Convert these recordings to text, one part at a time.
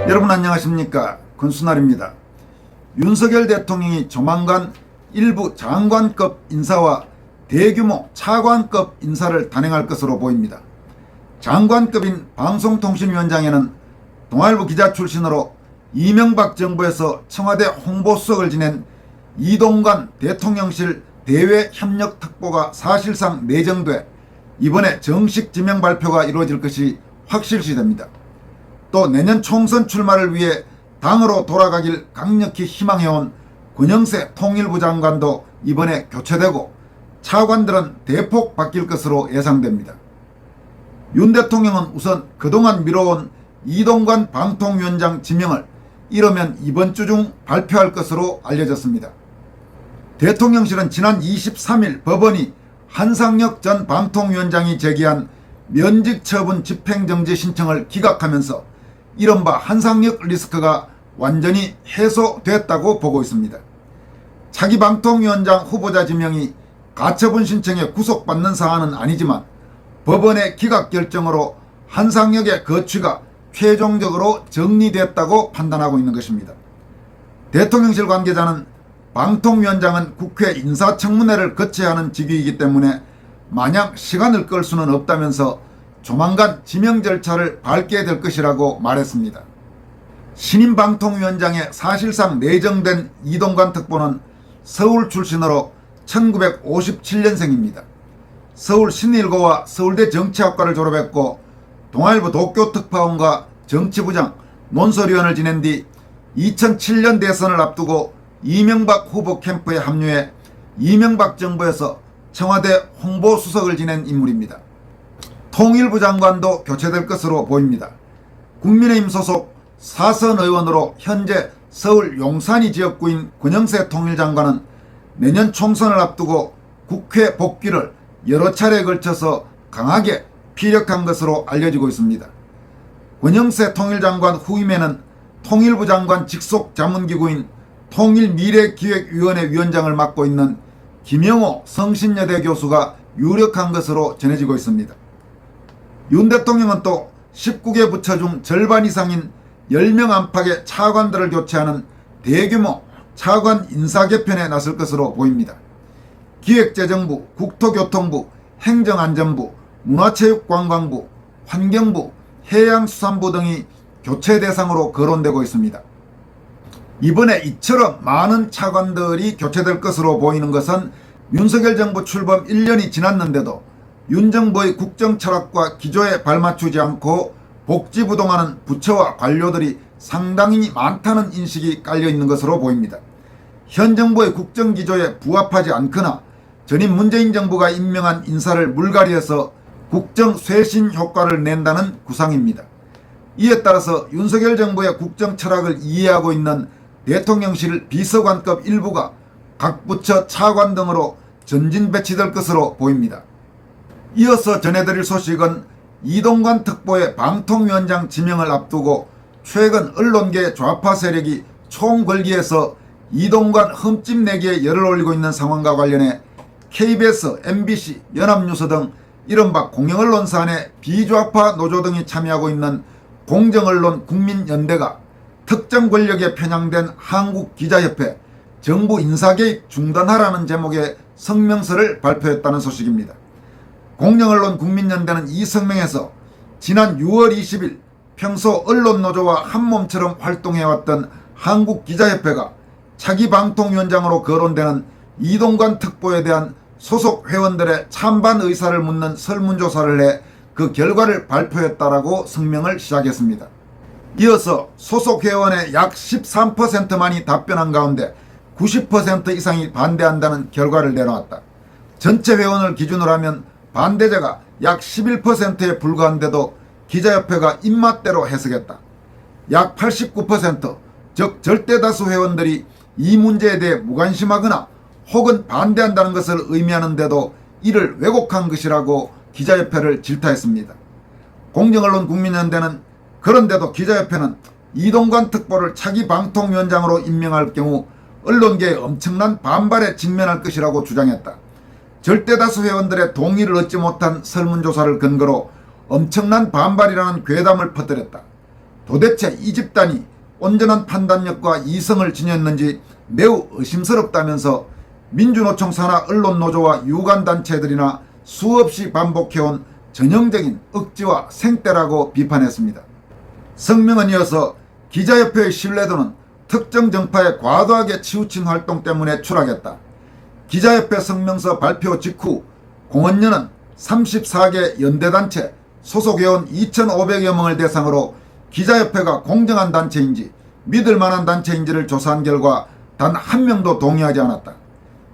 여러분 안녕하십니까, 권순알입니다. 윤석열 대통령이 조만간 일부 장관급 인사와 대규모 차관급 인사를 단행할 것으로 보입니다. 장관급인 방송통신위원장에는 동아일보 기자 출신으로 이명박 정부에서 청와대 홍보수석을 지낸 이동관 대통령실 대외협력특보가 사실상 내정돼 이번에 정식 지명 발표가 이루어질 것이 확실시됩니다. 또 내년 총선 출마를 위해 당으로 돌아가길 강력히 희망해온 권영세 통일부 장관도 이번에 교체되고 차관들은 대폭 바뀔 것으로 예상됩니다. 윤 대통령은 우선 그동안 미뤄온 이동관 방통위원장 지명을 이르면 이번 주 중 발표할 것으로 알려졌습니다. 대통령실은 지난 23일 법원이 한상혁 전 방통위원장이 제기한 면직 처분 집행정지 신청을 기각하면서 이른바 한상혁 리스크가 완전히 해소됐다고 보고 있습니다. 차기 방통위원장 후보자 지명이 가처분 신청에 구속받는 사안은 아니지만 법원의 기각 결정으로 한상혁의 거취가 최종적으로 정리됐다고 판단하고 있는 것입니다. 대통령실 관계자는 방통위원장은 국회 인사청문회를 거쳐야 하는 직위이기 때문에 마냥 시간을 끌 수는 없다면서 조만간 지명 절차를 밟게 될 것이라고 말했습니다. 신임 방통위원장에 사실상 내정된 이동관 특보는 서울 출신으로 1957년생입니다. 서울 신일고와 서울대 정치학과를 졸업했고 동아일보 도쿄특파원과 정치부장, 논설위원을 지낸 뒤 2007년 대선을 앞두고 이명박 후보 캠프에 합류해 이명박 정부에서 청와대 홍보수석을 지낸 인물입니다. 통일부 장관도 교체될 것으로 보입니다. 국민의힘 소속 사선 의원으로 현재 서울 용산이 지역구인 권영세 통일장관은 내년 총선을 앞두고 국회 복귀를 여러 차례에 걸쳐서 강하게 피력한 것으로 알려지고 있습니다. 권영세 통일장관 후임에는 통일부 장관 직속 자문기구인 통일미래기획위원회 위원장을 맡고 있는 김영호 성신여대 교수가 유력한 것으로 전해지고 있습니다. 윤 대통령은 또 19개 부처 중 절반 이상인 10명 안팎의 차관들을 교체하는 대규모 차관 인사 개편에 나설 것으로 보입니다. 기획재정부, 국토교통부, 행정안전부, 문화체육관광부, 환경부, 해양수산부 등이 교체 대상으로 거론되고 있습니다. 이번에 이처럼 많은 차관들이 교체될 것으로 보이는 것은 윤석열 정부 출범 1년이 지났는데도 윤 정부의 국정 철학과 기조에 발맞추지 않고 복지부동하는 부처와 관료들이 상당히 많다는 인식이 깔려있는 것으로 보입니다. 현 정부의 국정 기조에 부합하지 않거나 전임 문재인 정부가 임명한 인사를 물갈이해서 국정 쇄신 효과를 낸다는 구상입니다. 이에 따라서 윤석열 정부의 국정 철학을 이해하고 있는 대통령실 비서관급 일부가 각 부처 차관 등으로 전진 배치될 것으로 보입니다. 이어서 전해드릴 소식은 이동관 특보의 방통위원장 지명을 앞두고 최근 언론계 좌파 세력이 총궐기에서 이동관 흠집 내기에 열을 올리고 있는 상황과 관련해 KBS, MBC, 연합뉴스 등 이른바 공영언론사 안에 비좌파 노조 등이 참여하고 있는 공정언론 국민연대가 특정 권력에 편향된 한국기자협회 정부 인사개입 중단하라는 제목의 성명서를 발표했다는 소식입니다. 공정언론 국민연대는 이 성명에서 지난 6월 20일 평소 언론노조와 한몸처럼 활동해왔던 한국기자협회가 차기 방통위원장으로 거론되는 이동관 특보에 대한 소속 회원들의 찬반 의사를 묻는 설문조사를 해 그 결과를 발표했다라고 성명을 시작했습니다. 이어서 소속 회원의 약 13%만이 답변한 가운데 90% 이상이 반대한다는 결과를 내놓았다. 전체 회원을 기준으로 하면 반대자가 약 11%에 불과한데도 기자협회가 입맛대로 해석했다. 약 89%, 즉 절대다수 회원들이 이 문제에 대해 무관심하거나 혹은 반대한다는 것을 의미하는데도 이를 왜곡한 것이라고 기자협회를 질타했습니다. 공정언론 국민연대는 그런데도 기자협회는 이동관 특보를 차기 방통위원장으로 임명할 경우 언론계의 엄청난 반발에 직면할 것이라고 주장했다. 절대다수 회원들의 동의를 얻지 못한 설문조사를 근거로 엄청난 반발이라는 괴담을 퍼뜨렸다. 도대체 이 집단이 온전한 판단력과 이성을 지녔는지 매우 의심스럽다면서 민주노총 산하 언론노조와 유관단체들이나 수없이 반복해온 전형적인 억지와 생떼라고 비판했습니다. 성명은 이어서 기자협회의 신뢰도는 특정 정파에 과도하게 치우친 활동 때문에 추락했다. 기자협회 성명서 발표 직후 공언련은 34개 연대단체 소속회원 2,500여 명을 대상으로 기자협회가 공정한 단체인지 믿을 만한 단체인지를 조사한 결과 단 한 명도 동의하지 않았다.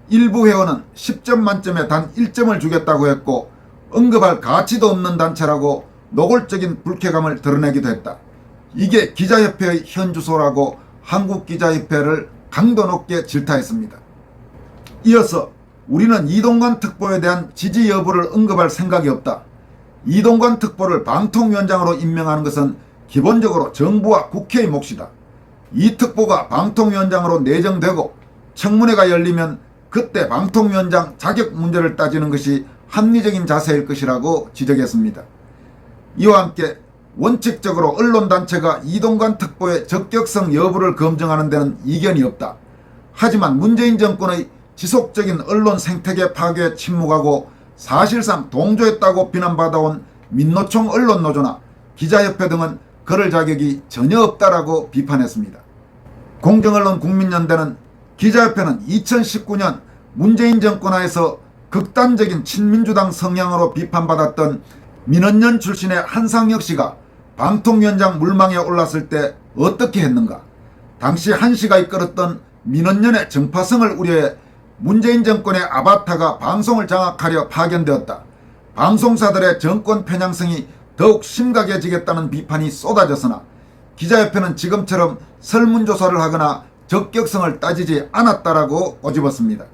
일부 회원은 10점 만점에 단 1점을 주겠다고 했고 언급할 가치도 없는 단체라고 노골적인 불쾌감을 드러내기도 했다. 이게 기자협회의 현주소라고 한국기자협회를 강도 높게 질타했습니다. 이어서 우리는 이동관 특보에 대한 지지 여부를 언급할 생각이 없다. 이동관 특보를 방통위원장으로 임명하는 것은 기본적으로 정부와 국회의 몫이다. 이 특보가 방통위원장으로 내정되고 청문회가 열리면 그때 방통위원장 자격 문제를 따지는 것이 합리적인 자세일 것이라고 지적했습니다. 이와 함께 원칙적으로 언론단체가 이동관 특보의 적격성 여부를 검증하는 데는 이견이 없다. 하지만 문재인 정권의 지속적인 언론 생태계 파괴에 침묵하고 사실상 동조했다고 비난받아온 민노총 언론노조나 기자협회 등은 그럴 자격이 전혀 없다라고 비판했습니다. 공정언론 국민연대는 기자협회는 2019년 문재인 정권 하에서 극단적인 친민주당 성향으로 비판받았던 민원연 출신의 한상혁 씨가 방통위원장 물망에 올랐을 때 어떻게 했는가? 당시 한 씨가 이끌었던 민원연의 정파성을 우려해 문재인 정권의 아바타가 방송을 장악하려 파견되었다. 방송사들의 정권 편향성이 더욱 심각해지겠다는 비판이 쏟아졌으나 기자협회는 지금처럼 설문조사를 하거나 적격성을 따지지 않았다라고 꼬집었습니다.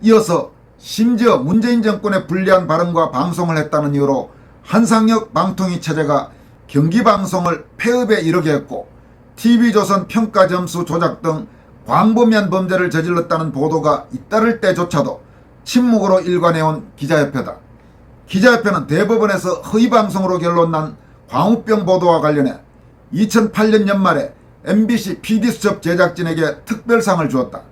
이어서 심지어 문재인 정권의 불리한 발언과 방송을 했다는 이유로 한상혁 방통위 체제가 경기방송을 폐업에 이르게 했고 TV조선 평가점수 조작 등 광범위한 범죄를 저질렀다는 보도가 잇따를 때조차도 침묵으로 일관해온 기자협회다. 기자협회는 대법원에서 허위방송으로 결론난 광우병 보도와 관련해 2008년 연말에 MBC PD수첩 제작진에게 특별상을 주었다.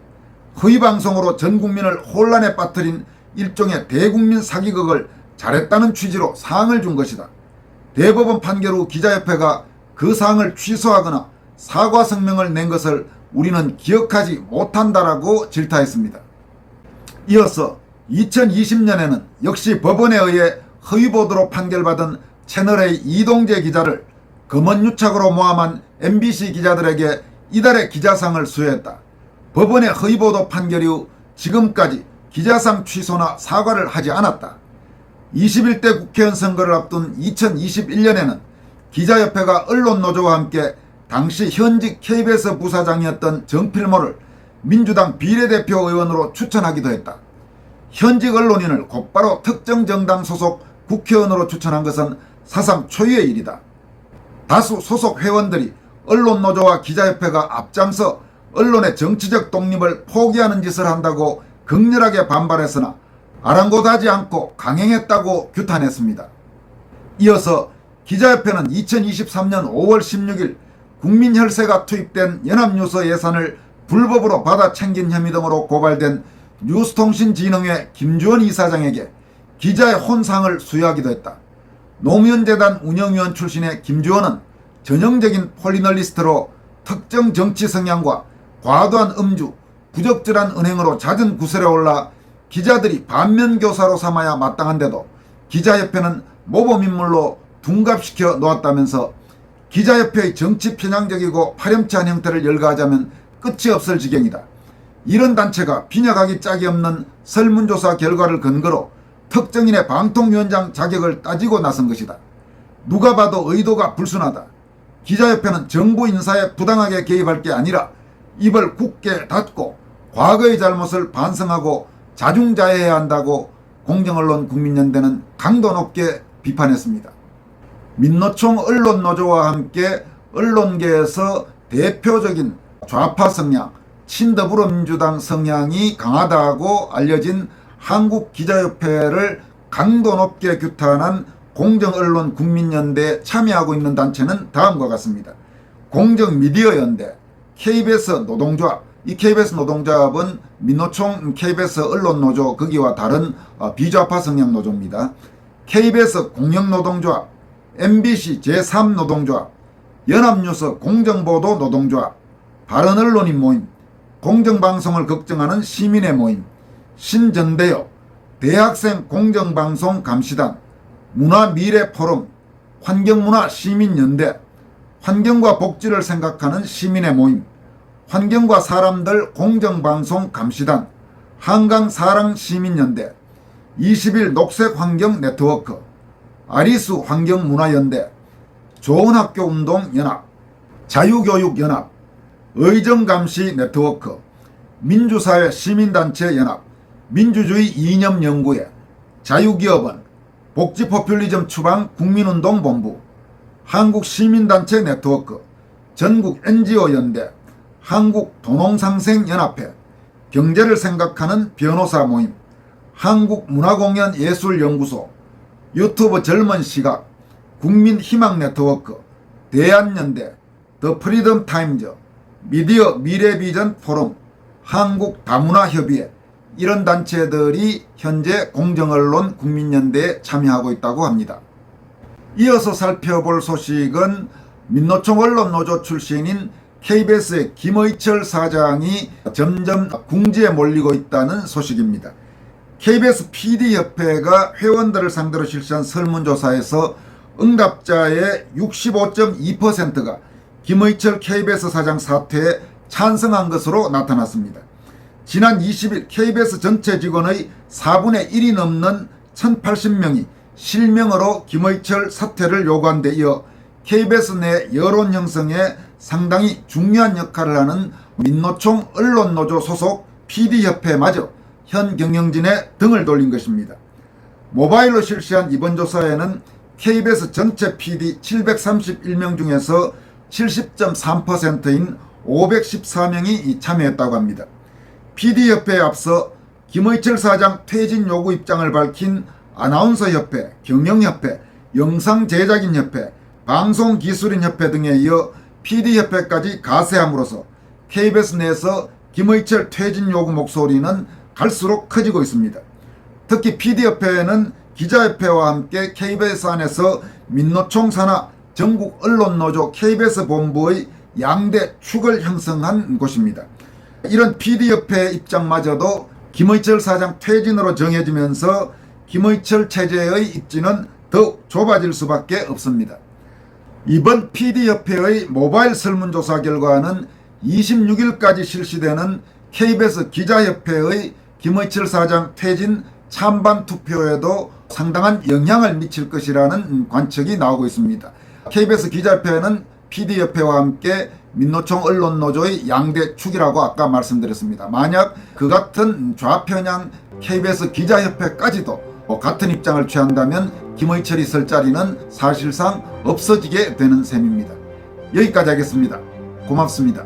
허위방송으로 전 국민을 혼란에 빠뜨린 일종의 대국민 사기극을 잘했다는 취지로 상을 준 것이다. 대법원 판결 후 기자협회가 그 상을 취소하거나 사과 성명을 낸 것을 우리는 기억하지 못한다라고 질타했습니다. 이어서 2020년에는 역시 법원에 의해 허위보도로 판결받은 채널A 이동재 기자를 검언유착으로 모함한 MBC 기자들에게 이달의 기자상을 수여했다. 법원의 허위보도 판결 이후 지금까지 기자상 취소나 사과를 하지 않았다. 21대 국회의원 선거를 앞둔 2021년에는 기자협회가 언론노조와 함께 당시 현직 KBS 부사장이었던 정필모를 민주당 비례대표 의원으로 추천하기도 했다. 현직 언론인을 곧바로 특정 정당 소속 국회의원으로 추천한 것은 사상 초유의 일이다. 다수 소속 회원들이 언론노조와 기자협회가 앞장서 언론의 정치적 독립을 포기하는 짓을 한다고 극렬하게 반발했으나 아랑곳하지 않고 강행했다고 규탄했습니다. 이어서 기자협회는 2023년 5월 16일 국민혈세가 투입된 연합뉴스 예산을 불법으로 받아 챙긴 혐의 등으로 고발된 뉴스통신진흥회 김주원 이사장에게 기자의 혼상을 수여하기도 했다. 노무현재단 운영위원 출신의 김주원은 전형적인 폴리널리스트로 특정 정치 성향과 과도한 음주, 부적절한 은행으로 잦은 구설에 올라 기자들이 반면교사로 삼아야 마땅한데도 기자협회는 모범인물로 둔갑시켜 놓았다면서 기자협회의 정치 편향적이고 파렴치한 형태를 열거하자면 끝이 없을 지경이다. 이런 단체가 빈약하기 짝이 없는 설문조사 결과를 근거로 특정인의 방통위원장 자격을 따지고 나선 것이다. 누가 봐도 의도가 불순하다. 기자협회는 정부 인사에 부당하게 개입할 게 아니라 입을 굳게 닫고 과거의 잘못을 반성하고 자중자애해야 한다고 공정언론 국민연대는 강도 높게 비판했습니다. 민노총 언론노조와 함께 언론계에서 대표적인 좌파 성향, 친더불어민주당 성향이 강하다고 알려진 한국기자협회를 강도 높게 규탄한 공정언론 국민연대에 참여하고 있는 단체는 다음과 같습니다. 공정미디어연대, KBS 노동조합, 이 KBS 노동조합은 민노총 KBS 언론노조 거기와 다른 비좌파 성향 노조입니다. KBS 공영노동조합, MBC 제3노동조합, 연합뉴스 공정보도 노동조합, 바른언론인 모임, 공정방송을 걱정하는 시민의 모임, 신전대요, 대학생 공정방송 감시단, 문화미래포럼, 환경문화시민연대, 환경과 복지를 생각하는 시민의 모임, 환경과 사람들 공정방송 감시단, 한강사랑시민연대, 20일 녹색환경네트워크, 아리수 환경문화연대, 좋은학교운동연합, 자유교육연합, 의정감시네트워크, 민주사회 시민단체연합, 민주주의 이념연구회, 자유기업원, 복지포퓰리즘 추방 국민운동본부, 한국시민단체 네트워크, 전국 NGO연대, 한국도농상생연합회, 경제를 생각하는 변호사 모임, 한국문화공연예술연구소, 유튜브 젊은시각, 국민희망네트워크, 대한연대, 더 프리덤 타임즈, 미디어 미래비전 포럼, 한국다문화협의회, 이런 단체들이 현재 공정언론 국민연대에 참여하고 있다고 합니다. 이어서 살펴볼 소식은 민노총 언론노조 출신인 KBS의 김의철 사장이 점점 궁지에 몰리고 있다는 소식입니다. KBS PD협회가 회원들을 상대로 실시한 설문조사에서 응답자의 65.2%가 김의철 KBS 사장 사퇴에 찬성한 것으로 나타났습니다. 지난 20일 KBS 전체 직원의 4분의 1이 넘는 1080명이 실명으로 김의철 사퇴를 요구한 데 이어 KBS 내 여론 형성에 상당히 중요한 역할을 하는 민노총 언론노조 소속 PD협회마저 현 경영진에 등을 돌린 것입니다. 모바일로 실시한 이번 조사에는 KBS 전체 PD 731명 중에서 70.3%인 514명이 참여했다고 합니다. PD협회에 앞서 김의철 사장 퇴진 요구 입장을 밝힌 아나운서협회, 경영협회, 영상제작인협회, 방송기술인협회 등에 이어 PD협회까지 가세함으로써 KBS 내에서 김의철 퇴진 요구 목소리는 갈수록 커지고 있습니다. 특히 PD협회는 기자협회와 함께 KBS 안에서 민노총 산하 전국 언론노조 KBS 본부의 양대 축을 형성한 곳입니다. 이런 PD협회 입장마저도 김의철 사장 퇴진으로 정해지면서 김의철 체제의 입지는 더욱 좁아질 수밖에 없습니다. 이번 PD협회의 모바일 설문조사 결과는 26일까지 실시되는 KBS 기자협회의 김의철 사장 퇴진 찬반 투표에도 상당한 영향을 미칠 것이라는 관측이 나오고 있습니다. KBS 기자협회는 PD협회와 함께 민노총 언론노조의 양대 축이라고 아까 말씀드렸습니다. 만약 그 같은 좌편향 KBS 기자협회까지도 같은 입장을 취한다면 김의철이 설 자리는 사실상 없어지게 되는 셈입니다. 여기까지 하겠습니다. 고맙습니다.